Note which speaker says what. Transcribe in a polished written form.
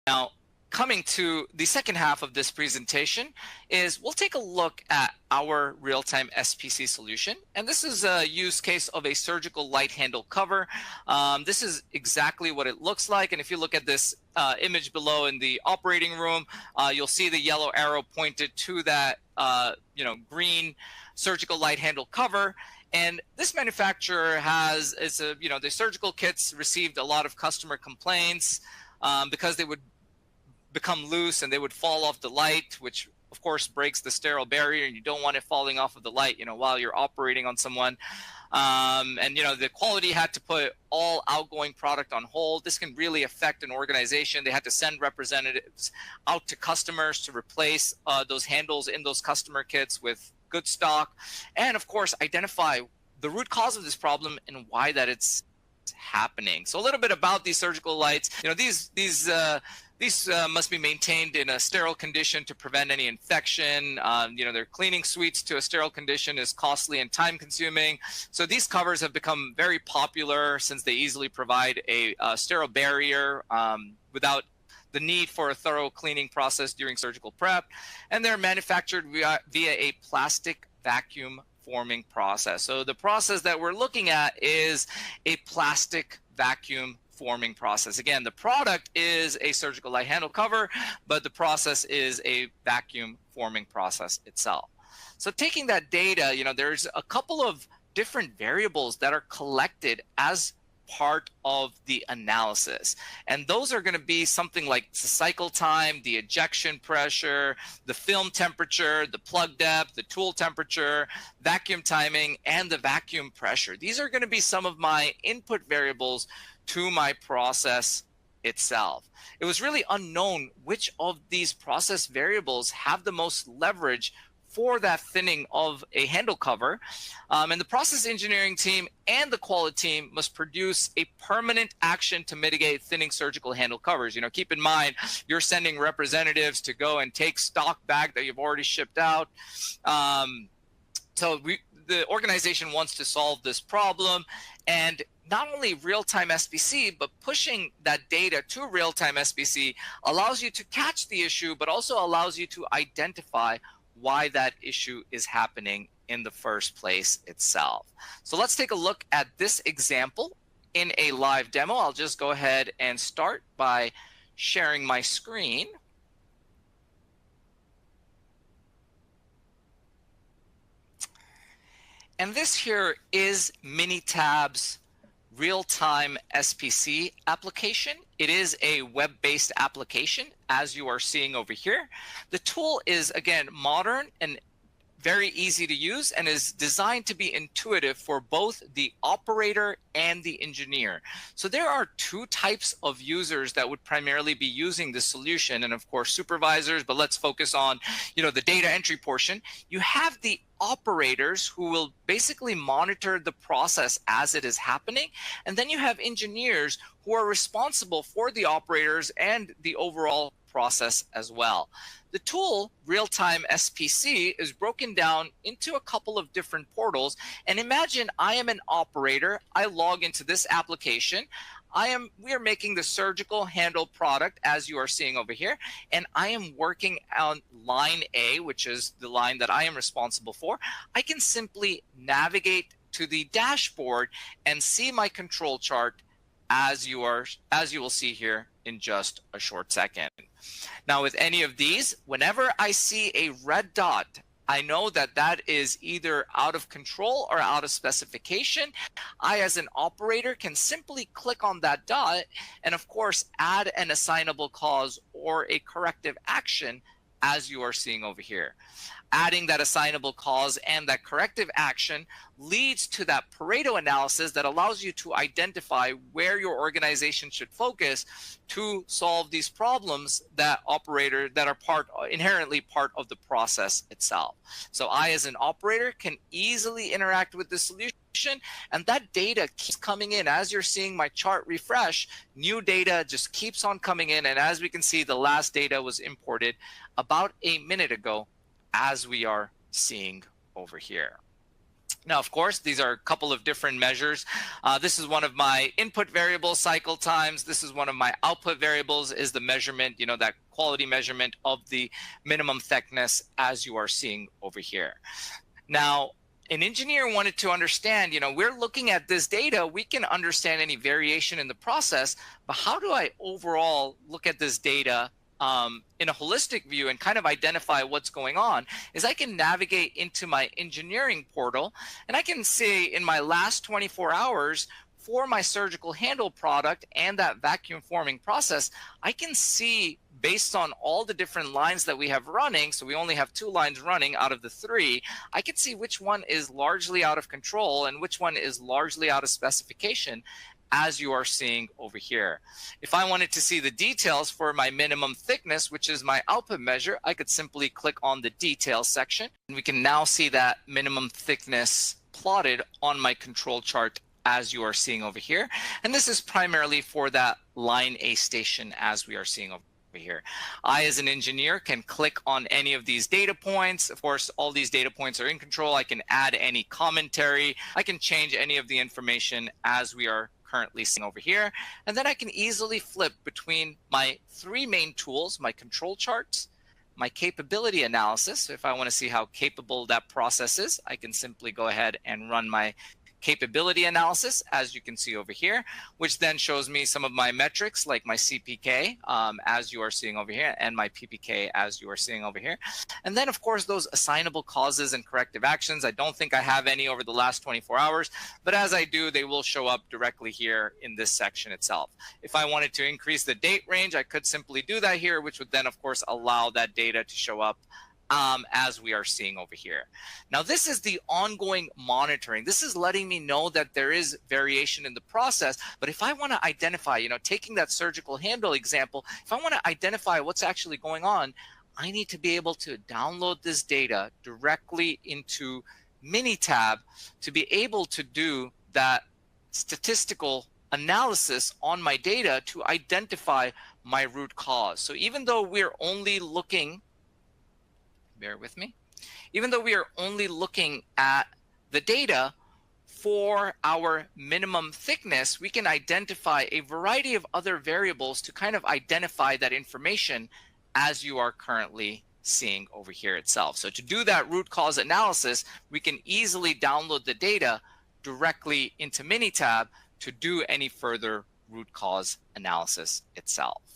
Speaker 1: Now, coming to the second half of this presentation is we'll take a look at our real-time SPC solution. And this is a use case of a surgical light handle cover. This is exactly what it looks like. And if you look at this image below in the operating room, you'll see the yellow arrow pointed to that green surgical light handle cover. And this manufacturer has, the surgical kits received a lot of customer complaints because they would become loose and they would fall off the light, which of course breaks the sterile barrier, and you don't want it falling off of the light, while you're operating on someone. The quality had to put all outgoing product on hold. This can really affect an organization. They had to send representatives out to customers to replace those handles in those customer kits with good stock, and of course identify the root cause of this problem and why that it's happening. So a little bit about these surgical lights. These must be maintained in a sterile condition to prevent any infection. Their cleaning suites to a sterile condition is costly and time consuming. So these covers have become very popular since they easily provide a sterile barrier without the need for a thorough cleaning process during surgical prep. And they're manufactured via a plastic vacuum forming process. So the process that we're looking at is a plastic vacuum forming process. Again, the product is a surgical light handle cover, but the process is a vacuum forming process itself. So taking that data, there's a couple of different variables that are collected as part of the analysis. And those are going to be something like the cycle time, the ejection pressure, the film temperature, the plug depth, the tool temperature, vacuum timing, and the vacuum pressure. These are going to be some of my input variables to my process itself. It was really unknown which of these process variables have the most leverage for that thinning of a handle cover. And the process engineering team and the quality team must produce a permanent action to mitigate thinning surgical handle covers. Keep in mind, you're sending representatives to go and take stock back that you've already shipped out. The organization wants to solve this problem, and not only real-time SPC, but pushing that data to real-time SPC allows you to catch the issue, but also allows you to identify why that issue is happening in the first place itself. So let's take a look at this example in a live demo. I'll just go ahead and start by sharing my screen. And this here is Minitab's real-time SPC application. It is a web-based application, as you are seeing over here. The tool is, again, modern and very easy to use, and is designed to be intuitive for both the operator and the engineer. So there are two types of users that would primarily be using this solution, and of course supervisors, but let's focus on the data entry portion. You have the operators who will basically monitor the process as it is happening, and then you have engineers who are responsible for the operators and the overall process as well. The tool, Real-Time SPC, is broken down into a couple of different portals. And imagine I am an operator. I log into this application. We are making the surgical handle product, as you are seeing over here. And I am working on line A, which is the line that I am responsible for. I can simply navigate to the dashboard and see my control chart as you will see here in just a short second. Now, with any of these, whenever I see a red dot, I know that that is either out of control or out of specification. I, as an operator, can simply click on that dot and, of course, add an assignable cause or a corrective action, as you are seeing over here. Adding that assignable cause and that corrective action leads to that Pareto analysis that allows you to identify where your organization should focus to solve these problems that are inherently part of the process itself. So I, as an operator, can easily interact with the solution, and that data keeps coming in. As you're seeing my chart refresh, new data just keeps on coming in, and as we can see, the last data was imported about a minute ago, as we are seeing over here. Now, of course, these are a couple of different measures. This is one of my input variables, cycle times. This is one of my output variables, is the measurement, that quality measurement of the minimum thickness, as you are seeing over here. Now, an engineer wanted to understand, we're looking at this data, we can understand any variation in the process, but how do I overall look at this data in a holistic view and kind of identify what's going on? Is I can navigate into my engineering portal, and I can see in my last 24 hours for my surgical handle product and that vacuum forming process, I can see based on all the different lines that we have running, so we only have 2 lines running out of the 3, I can see which one is largely out of control and which one is largely out of specification, as you are seeing over here. If I wanted to see the details for my minimum thickness, which is my output measure, I could simply click on the details section, and we can now see that minimum thickness plotted on my control chart, as you are seeing over here. And this is primarily for that line A station, as we are seeing over here. I, as an engineer, can click on any of these data points. Of course, all these data points are in control. I can add any commentary. I can change any of the information, as we are currently seeing over here. And then I can easily flip between my 3 main tools, my control charts, my capability analysis. So if I want to see how capable that process is, I can simply go ahead and run my capability analysis, as you can see over here, which then shows me some of my metrics like my CPK, as you are seeing over here, and my PPK, as you are seeing over here. And then, of course, those assignable causes and corrective actions. I don't think I have any over the last 24 hours, but as I do, they will show up directly here in this section itself. If I wanted to increase the date range, I could simply do that here, which would then, of course, allow that data to show up as we are seeing over here. Now, this is the ongoing monitoring. This is letting me know that there is variation in the process. But if I want to identify, taking that surgical handle example, if I want to identify what's actually going on, I need to be able to download this data directly into Minitab to be able to do that statistical analysis on my data to identify my root cause. So even though we're only looking, bear with me, even though we are only looking at the data for our minimum thickness, we can identify a variety of other variables to kind of identify that information, as you are currently seeing over here itself. So to do that root cause analysis, we can easily download the data directly into Minitab to do any further root cause analysis itself.